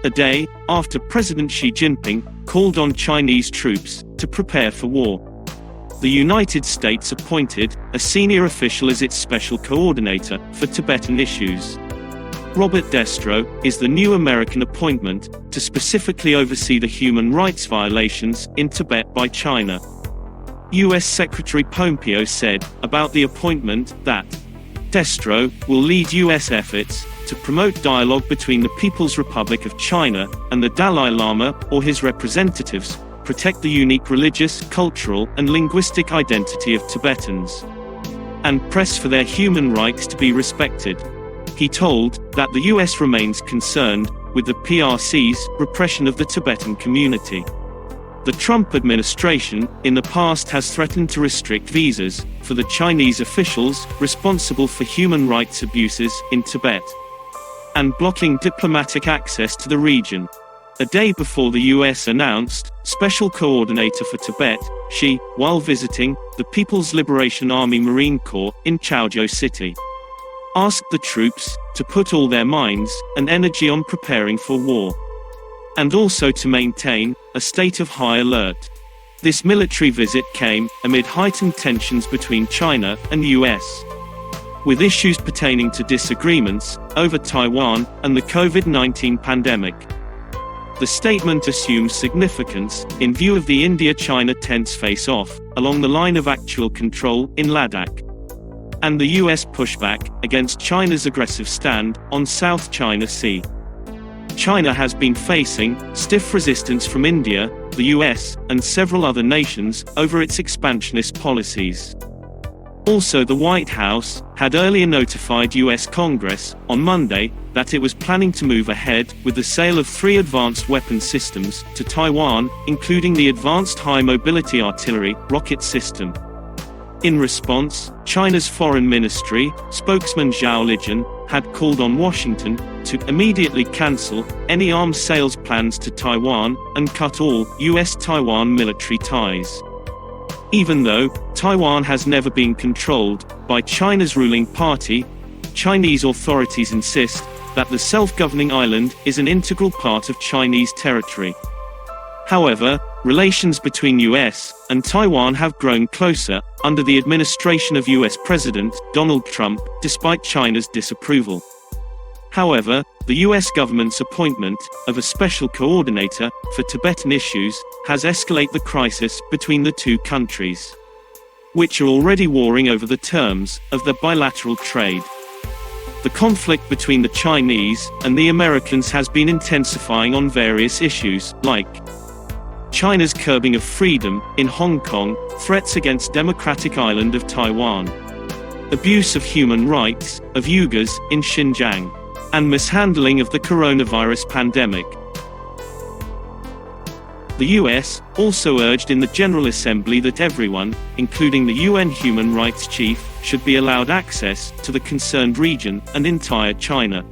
a day after President Xi Jinping called on Chinese troops to prepare for war. The United States appointed a senior official as its special coordinator for Tibetan issues. Robert Destro is the new American appointment to specifically oversee the human rights violations in Tibet by China. U.S. Secretary Pompeo said about the appointment that Destro will lead U.S. efforts to promote dialogue between the People's Republic of China and the Dalai Lama or his representatives, protect the unique religious, cultural, and linguistic identity of Tibetans, and press for their human rights to be respected. He told that the U.S. remains concerned with the PRC's repression of the Tibetan community. The Trump administration, in the past, has threatened to restrict visas for the Chinese officials responsible for human rights abuses in Tibet, and blocking diplomatic access to the region. A day before the U.S. announced Special Coordinator for Tibet, Xi, while visiting the People's Liberation Army Marine Corps in Chaozhou City, asked the troops to put all their minds and energy on preparing for war, and also to maintain a state of high alert. This military visit came amid heightened tensions between China and the U.S., with issues pertaining to disagreements over Taiwan and the COVID-19 pandemic. The statement assumes significance in view of the India-China tense face-off along the line of actual control in Ladakh, and the U.S. pushback against China's aggressive stand on South China Sea. China has been facing stiff resistance from India, the US, and several other nations over its expansionist policies. Also, the White House had earlier notified US Congress on Monday that it was planning to move ahead with the sale of 3 advanced weapon systems to Taiwan, including the Advanced High Mobility Artillery rocket system. In response, China's Foreign Ministry spokesman Zhao Lijian had called on Washington to immediately cancel any arms sales plans to Taiwan and cut all US-Taiwan military ties. Even though Taiwan has never been controlled by China's ruling party, Chinese authorities insist that the self-governing island is an integral part of Chinese territory. However, relations between US and Taiwan have grown closer under the administration of US President Donald Trump, despite China's disapproval. However, the US government's appointment of a special coordinator for Tibetan issues has escalated the crisis between the two countries, which are already warring over the terms of their bilateral trade. The conflict between the Chinese and the Americans has been intensifying on various issues, like China's curbing of freedom in Hong Kong, threats against democratic island of Taiwan, abuse of human rights of Uyghurs in Xinjiang, and mishandling of the coronavirus pandemic. The US also urged in the General Assembly that everyone, including the UN Human Rights Chief, should be allowed access to the concerned region and entire China,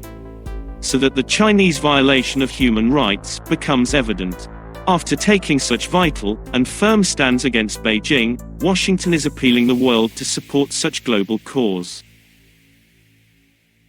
so that the Chinese violation of human rights becomes evident. After taking such vital and firm stands against Beijing, Washington is appealing the world to support such global cause.